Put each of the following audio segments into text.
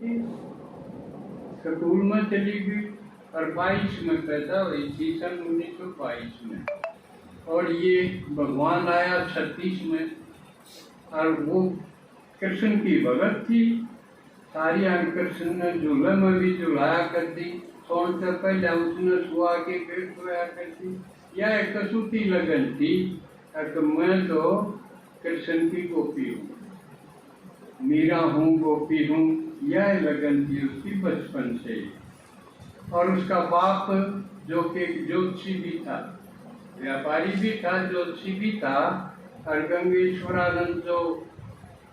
School में चली गई और 22 में पैदा हुई थी, सन 1922 में। और ये भगवान आया 36 में। और वो कृष्ण की भगत थी, सारी कृष्ण ने झूले में भी झुलाया करती, सोन से पहले उसने सुहा के फिर सोया करती। यह एक कसूती लगन थी कि मैं तो कृष्ण की गोपी हूँ, मीरा हूँ, गोपी हूँ, यह लगन थी उसकी बचपन से। और उसका बाप जो कि ज्योतिषी भी था, व्यापारी भी था, ज्योतिषी भी था। और गंगेश्वरानंद जो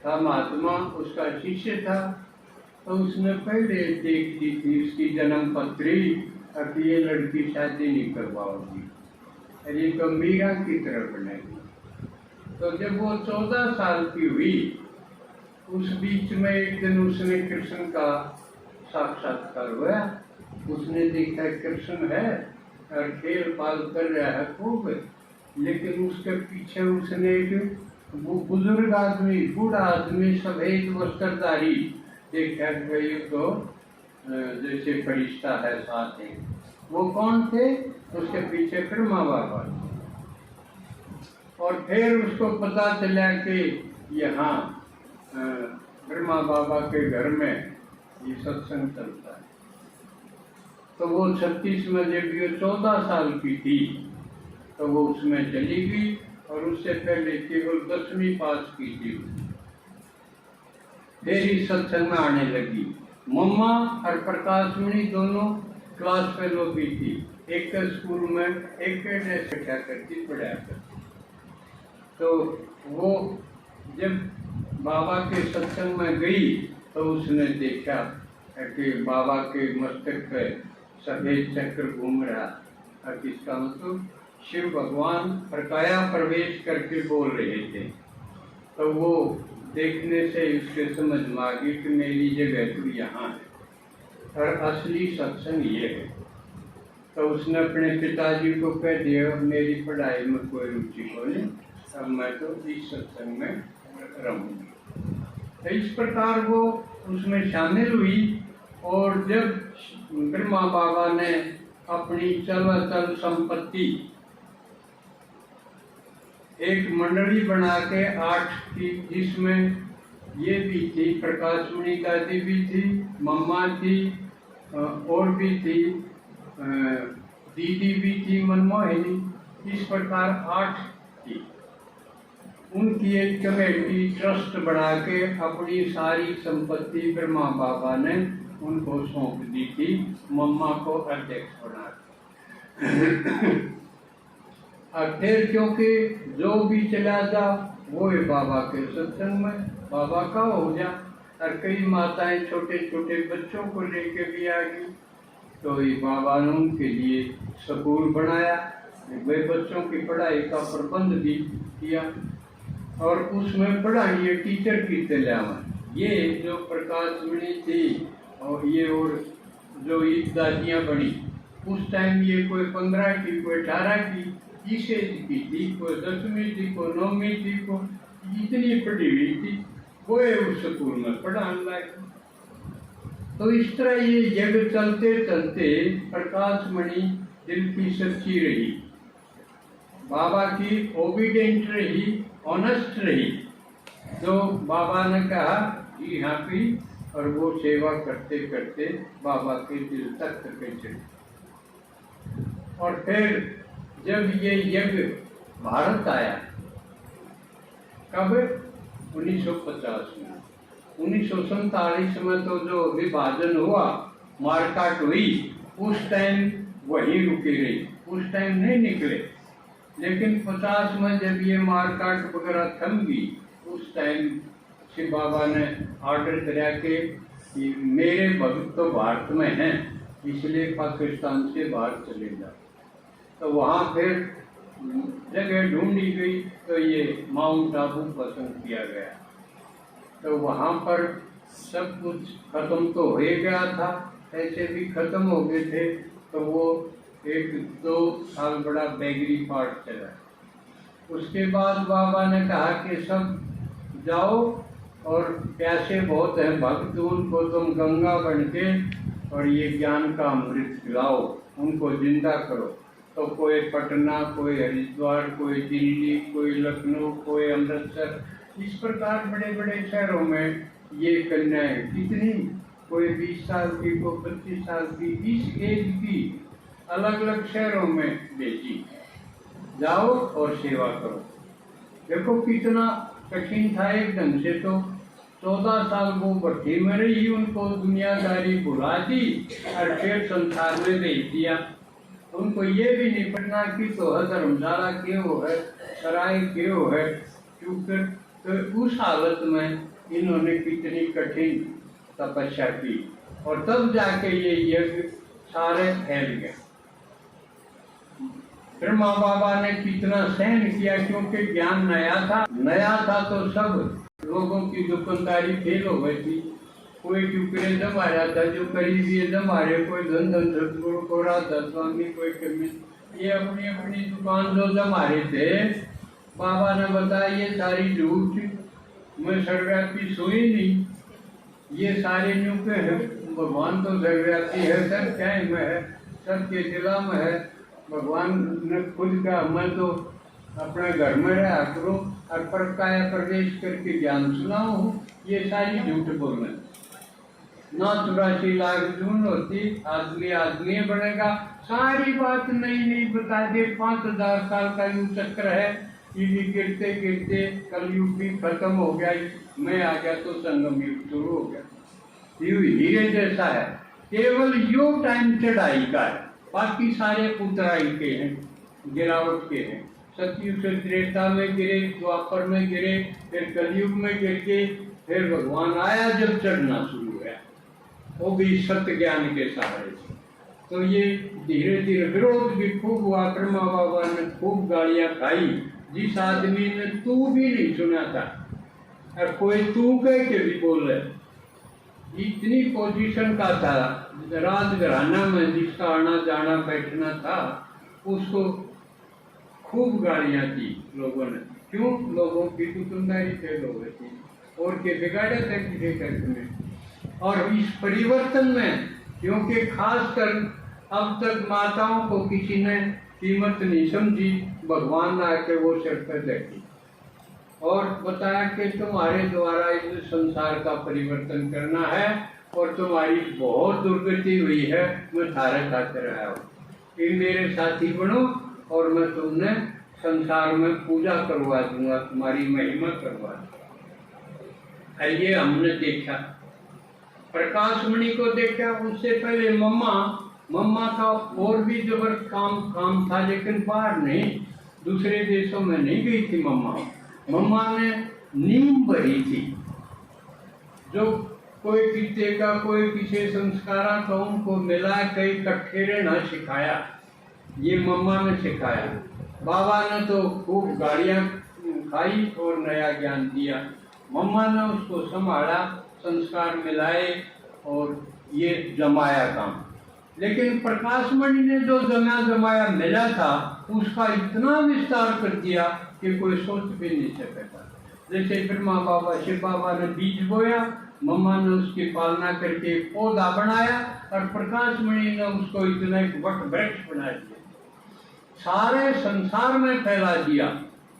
था महात्मा, उसका शिष्य था। तो उसने पहले देख दी थी उसकी जन्म पत्री, अब ये लड़की शादी नहीं करवाओगी, ये तो मीरा की तरह बनेगी। तो जब वो 14 साल की हुई, उस बीच में एक दिन उसने कृष्ण का साक्षात्कार हुआ। उसने देखा कृष्ण है और खेल पाल कर रहा है खूब, लेकिन उसके पीछे उसने एक वो बुजुर्ग आदमी, बूढ़ा आदमी, सफेद वस्त्रधारी देखा। ये तो जैसे फरिश्ता है साथ ही। वो कौन थे? उसके पीछे ब्रह्मा बाबा। और फिर उसको पता चला कि यहाँ ब्रह्मा बाबा के घर में ये सत्संग चलता है। तो वो 36 में जब ये 14 साल की थी तो वो उसमें चली गई। और उससे पहले केवल 10वीं पास की थी। फिर इस सत्संग में आने लगी। मम्मा और प्रकाशमणि दोनों क्लास फेलो भी थी, एक स्कूल में एक बैठा करती, पढ़ाया करती। तो वो जब बाबा के सत्संग में गई तो उसने देखा कि बाबा के मस्तक पे सफेद चक्र घूम रहा। और किसका मतलब? शिव भगवान प्रकाया प्रवेश करके बोल रहे थे। तो वो देखने से उसके समझ में आ गई कि मेरी जगह तो यहाँ है और असली सत्संग ये है। तो उसने अपने पिताजी को कह दिया, मेरी पढ़ाई में कोई रुचि हो नहीं, अब मैं तो इस सत्संग में रहूँगी। तो इस प्रकार वो उसमें शामिल हुई। और जब ब्रह्मा बाबा ने अपनी चल संपत्ति एक मंडली बना के 8 की, जिसमें ये भी थी, प्रकाशमणि दादी भी थी, मम्मा थी, और भी थी, दीदी भी थी, मनमोहिनी, इस प्रकार 8 थी। उनकी एक कमेटी ट्रस्ट बना के अपनी सारी संपत्ति ब्रह्मा बाबा ने उनको सौंप दी थी, मम्मा को अध्यक्ष बना के। और फिर क्योंकि जो भी चला जा वो है बाबा के सत्संग में, बाबा का हो जा। और कई माताएं छोटे छोटे बच्चों को लेके भी आ गई। तो ये बाबा ने उनके लिए स्कूल बनाया, वे बच्चों की पढ़ाई का प्रबंध भी किया। और उसमें पढ़ाई टीचर की तलाव। ये जो प्रकाशमणि थी और ये और जो ये दादियाँ बनी, उस टाइम ये कोई 15 की, कोई 18 की, इस एज की थी, कोई 10वीं थी, कोई 9वीं थी, को इतनी पढ़ी हुई थी, वो उस स्कूल में पढ़ाने लायक। तो इस तरह ये जग चलते चलते प्रकाशमणि दिल की सच्ची रही, बाबा की ओबीडेंट रही, ऑनेस्ट रही। जो बाबा ने कहा जी हाँ की, और वो सेवा करते करते बाबा के दिल तक चले। और फिर जब ये यज्ञ भारत आया, कब? 1950 में। 1947 में तो जो विभाजन हुआ, मारकाट हुई, उस टाइम वहीं रुकी रही, उस टाइम नहीं निकले। लेकिन 50 में जब ये मारकाट वगैरह थम गई, उस टाइम शिव बाबा ने ऑर्डर कराया कि मेरे भक्त तो भारत में हैं, इसलिए पाकिस्तान से बाहर चले जाओ। तो वहाँ फिर जगह ढूंढी गई, तो ये माउंट आबू पसंद किया गया। तो वहाँ पर सब कुछ खत्म तो हो गया था, ऐसे भी खत्म हो गए थे। तो वो 1-2 साल बड़ा बैगरी पार्ट चला। उसके बाद बाबा ने कहा कि सब जाओ और प्यासे बहुत हैं भक्त, उनको तुम गंगा बन के और ये ज्ञान का अमृत पिलाओ, उनको जिंदा करो। तो कोई पटना, कोई हरिद्वार, कोई दिल्ली, कोई लखनऊ, कोई अमृतसर, इस प्रकार बड़े बड़े शहरों में ये कन्याएं कितनी, कोई 20 साल की, कोई 25 साल की, इस एज की अलग अलग शहरों में भेजी, जाओ और सेवा करो। देखो कितना कठिन था। एक ढंग से तो 14 साल वो भट्टी में रही, उनको दुनियादारी भुला दी और फिर संसार में भेज दिया। उनको ये भी नहीं पढ़ना कि तो धर्मशाला क्यों है, सराय क्यों है, क्योंकि तो उस हालत में इन्होंने कितनी कठिन तपस्या की और तब जाके ये यज्ञ सारे फैल गए। ब्रह्मा बाबा ने कितना सहन किया, क्योंकि ज्ञान नया था तो सब लोगों की दुकानदारी फेल हो गई थी। कोई टुकड़े जमा रहा था, जो करीबी जमा रहे, कोई धन सतगुरु को राधा स्वामी, कोई कमी, ये अपनी अपनी दुकान जो जमा रहे थे। बाबा ने बताया ये सारी झूठ, मैं सर्वव्यापी सोई नहीं, ये सारे न्यू के है, भगवान तो सर्वव्यापी है, सब क्या में है, सबके दिला में है। भगवान ने खुद का मैं तो अपने घर में रहा करूँ और परकाया प्रवेश करके ज्ञान सुनाऊं, ये सारी झूठ बोलना। ना 84 लाख जून होती, आदमी आदमी बनेगा, सारी बात नई बता दे। 5000 साल का यूं चक्र है, ये गिरते गिरते कलयुग भी खत्म हो गया, मैं आ गया तो संगम युग शुरू हो गया। यूं हीरे जैसा है, केवल यो टाइम चढ़ाई का है, बाकी सारे उतराई के हैं, गिरावट के हैं। सतयुग से त्रेता में गिरे, द्वापर में गिरे, फिर कलयुग में गिर के फिर भगवान आया जब चढ़ना शुरू हुआ, वो भी सत्य ज्ञान के सहारे से। तो ये धीरे धीरे विरोध भी खूब हुआ। ब्रह्मा बाबा ने खूब गालियां खाई, जिस आदमी ने तू भी नहीं सुना था और कोई तू कह के भी बोल रहे, इतनी पोजीशन का था राजघराना में, जिसका आना जाना बैठना था, उसको खूब गालियां दी लोगों ने। क्यों? लोगों की दुकानदारी फेल हो गई थी और के बिगाड़े थे किसी तर्क में। और इस परिवर्तन में, क्योंकि खासकर अब तक माताओं को किसी ने कीमत नहीं समझी, भगवान आके वो सिर पर रखी और बताया कि तुम्हारे द्वारा इस संसार का परिवर्तन करना है और तुम्हारी बहुत दुर्गति हुई है, मैं थारे खातिर आया हूँ, कि मेरे साथी बनो और मैं तुमने संसार में पूजा करवा दूंगा, तुम्हारी महिमा करवा दूंगा। ये हमने देखा, प्रकाश मणि को देखा। उससे पहले मम्मा का और भी जबरदस्त काम था, लेकिन बाहर नहीं, दूसरे देशों में नहीं गई थी मम्मा ने नींव भरी थी। जो कोई किसी का कोई किसी संस्कारा का उनको मिला, कई इकट्ठे रहना सिखाया, ये मम्मा ने सिखाया। बाबा ने तो खूब गालियां खाई और नया ज्ञान दिया, मम्मा ने उसको संभाला, संस्कार मिलाए और ये जमाया काम। लेकिन प्रकाश मणि ने जो जमाया मिला था, उसका इतना विस्तार कर दिया कि कोई सोच भी नहीं सकता। जैसे ब्रह्मा बाबा शिव बाबा ने बीज बोया, मम्मा ने उसकी पालना करके पौधा बनाया और प्रकाश मणि ने उसको इतना एक वट वृक्ष बना दिया, सारे संसार में फैला दिया।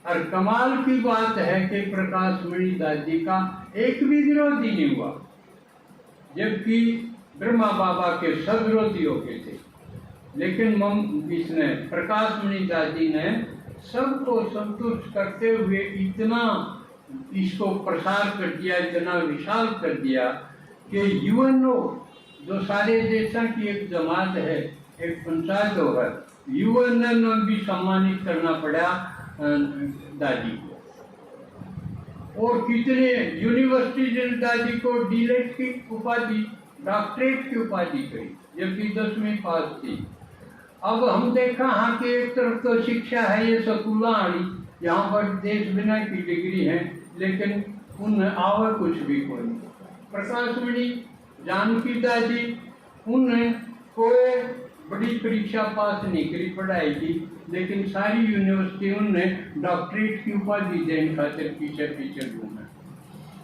और कमाल की बात है कि प्रकाश मणि दादी का एक भी विरोधी नहीं हुआ, जबकि ब्रह्मा बाबा के सब विरोधी हो गए थे। लेकिन इसने प्रकाश मणि दादी ने सबको संतुष्ट करते हुए इतना इसको प्रसार कर दिया, इतना विशाल कर दिया कि यूएनओ जो सारे देशों की एक जमात है, एक पंचायत है, यूएनओ ने भी सम्मानित करना पड़ा दादी को। और कितने यूनिवर्सिटी ने दादी को डीलेट की उपाधि, डॉक्टरेट की उपाधि करी, जबकि 10वीं पास थी। अब हम देखा हाँ कि एक तरफ तो शिक्षा है ये स्कूल आनी, यहाँ पर देश बिना की डिग्री है, लेकिन उन आवर कुछ भी कोई। प्रकाश मणि जानकी दादी उन्हें कोई बड़ी परीक्षा पास नहीं करी पढ़ाई की, लेकिन सारी यूनिवर्सिटी उन्हें डॉक्टरेट की उपाधि देने खातिर पीछे घूमा।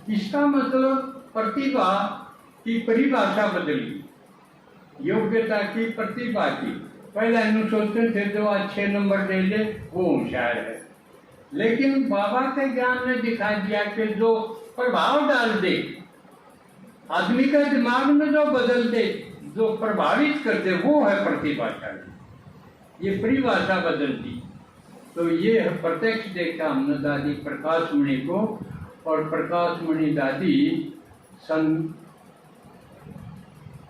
इसका मतलब प्रतिभा की परिभाषा बदली, योग्यता की प्रतिभा की। पहले हम सोचते थे जो अच्छे नंबर ले ले वो होशियार है, लेकिन बाबा के ज्ञान ने दिखा दिया कि जो प्रभाव डाल दे, आदमी का दिमाग में जो बदल दे, जो प्रभावित कर दे, वो है प्रतिभाशाली। ये परिभाषा बदल दी। तो ये प्रत्यक्ष देखा हमने दादी प्रकाश मणि को, और प्रकाश मणि दादी सन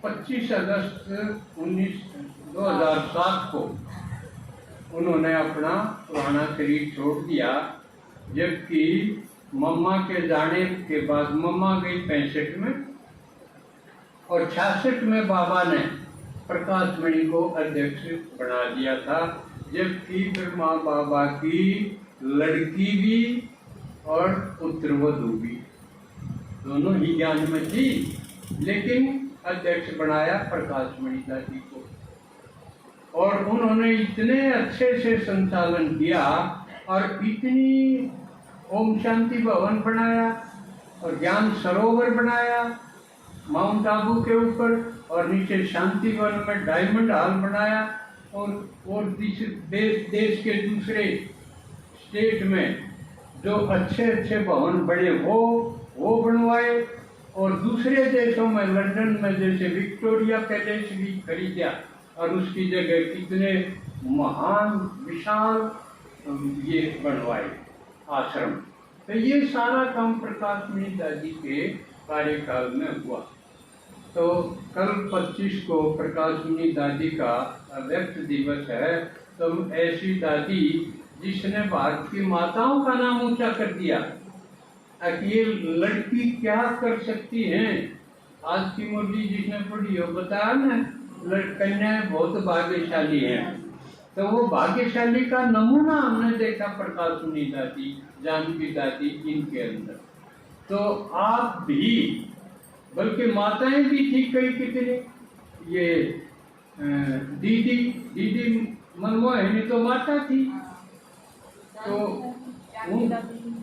25 अगस्त 2007 को उन्होंने अपना पुराना शरीर छोड़ दिया, जबकि मम्मा के जाने के बाद मम्मा गई 65 में और 66 में बाबा ने प्रकाश मणि को अध्यक्ष बना दिया था, जबकि ब्रह्मा बाबा की लड़की भी और पुत्रवधू भी दोनों ही ज्ञान में थी, लेकिन अध्यक्ष बनाया प्रकाश मणि दादी को। और उन्होंने इतने अच्छे से संचालन किया और इतनी ओम शांति भवन बनाया और ज्ञान सरोवर बनाया माउंट आबू के ऊपर, और नीचे शांति वन में डायमंड हॉल बनाया, और देश के दूसरे स्टेट में जो अच्छे अच्छे भवन बने वो बनवाए, और दूसरे देशों में लंदन में जैसे विक्टोरिया पैलेस भी खरीदा और उसकी जगह कितने महान विशाल ये बनवाए आश्रम। तो ये सारा काम प्रकाश मणि दादी के कार्यकाल में हुआ। तो कल 25 को प्रकाश मणि दादी का व्यक्त दिवस है। तो ऐसी दादी जिसने भारत की माताओं का नाम ऊंचा कर दिया, ये लड़की क्या कर सकती हैं। आज की मोदी जिसने पढ़ी हो बताया ना, कन्याएं बहुत भाग्यशाली हैं। तो वो भाग्यशाली का नमूना हमने देखा प्रकाश मणि दादी, जानकी दादी, इनके अंदर। तो आप भी, बल्कि माताएं भी थी कई कितनी, ये दीदी मनमोहिनी तो माता थी।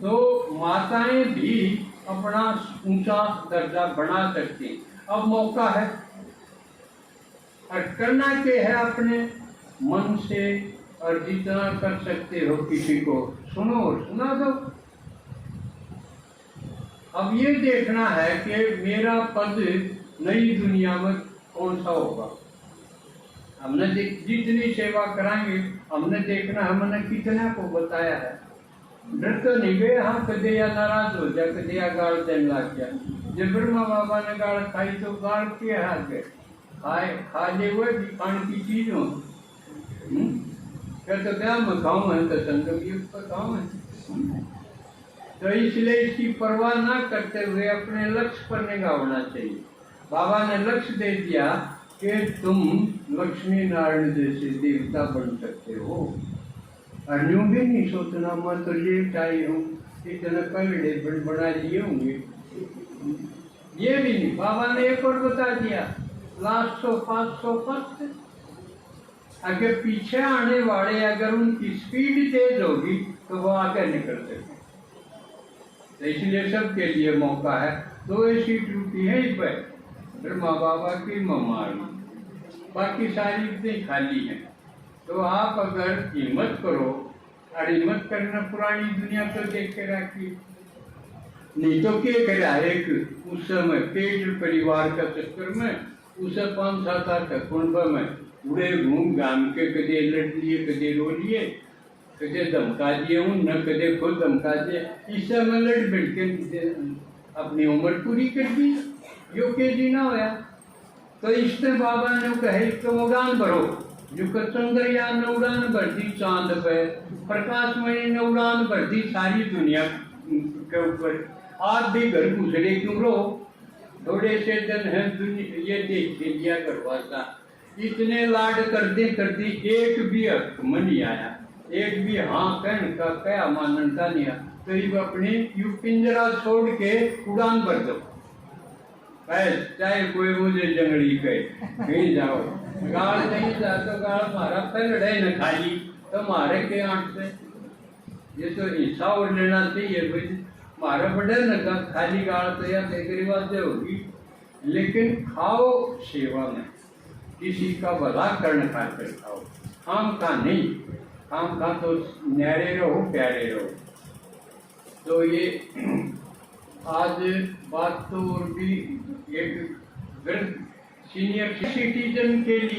तो माताएं भी अपना ऊंचा दर्जा बना सकती। अब मौका है, और करना के है अपने मन से, और जितना कर सकते हो किसी को सुनो और सुना दो। अब ये देखना है कि मेरा पद नई दुनिया में कौन सा होगा। हमने जितनी सेवा कराएंगे, हमने देखना हमने कितना को बताया है। डर तो नहीं गए, हाँ कदे या नाराज हो जाए, कदे या गाल देने लग गया। जब ब्रह्मा बाबा ने गाल खाई तो गाल के हाथ गए, खा ले हुए भी खाने की चीज हो। तो क्या मैं खाऊं है तो संतोषी पर खाऊं है। तो इसलिए इसकी परवाह ना करते हुए अपने लक्ष्य पर निगाह होना चाहिए। बाबा ने लक्ष्य दे दिया कि तुम लक्ष्मी नारायण जैसे देवता बन सकते हो। और यूं भी नहीं सोचना मैं तो लेट आई हूँ, इतने पगड़े बना लिए होंगे, ये भी नहीं। बाबा ने एक और बता दिया, लास्ट 500 फर्स्ट, अगर पीछे आने वाले अगर उनकी स्पीड तेज होगी तो वो आगे निकल सकते। तो इसलिए सबके लिए मौका है। 2 ऐसी टूटी है इस पर, ब्रह्मा बाबा की ममारी, बाकी सारी इतनी खाली है। तो आप अगर हिम्मत करो, और हिम्मत करना पुरानी दुनिया तो देख के रखिए, नहीं तो क्या करे। एक उस समय पेट परिवार का चक्कर में उसे 5-7 कुंभ में उड़े घूम घाम के कदे लड़ लिए, कदे रो लिए, कदे धमका दिए उन न, कदे खुद धमका दिए। इस समय लड़ बिड़ के अपनी उम्र पूरी कर दी, यो के जी ना होया। तो इसने बाबा ने कहे तो उड़ान भरो, जो चंद्रयान ने उड़ान भर दी चांद पे, प्रकाश मणि ने उड़ान भर दी सारी दुनिया के ऊपर। आप भी घर घुसड़े क्यों रहो, थोड़े से दिन है दुनिया ये देख लिया करवाता। इतने लाड करते करते एक भी हक में नहीं आया, एक भी हाँ कहने का क्या मानता नहीं आया। तो ये अपनी यू पिंजरा छोड़ के उड़ान भर दो, चाहे कोई मुझे जंगली कहे कहीं जाओ। गाल नहीं जा तो गाल मारा पहले न खाली तो मारे के आंट से। ये तो हिस्सा और लेना चाहिए भाई, मारे बड़े लगा खाली गाल तो या तेरी बात होगी, लेकिन खाओ सेवा में, किसी का भला करने खातिर खाओ, खाम का नहीं। खाम का तो न्यारे रहो, प्यारे रहो। तो ये आज बात तो और भी एक सीनियर सिटीजन के लिए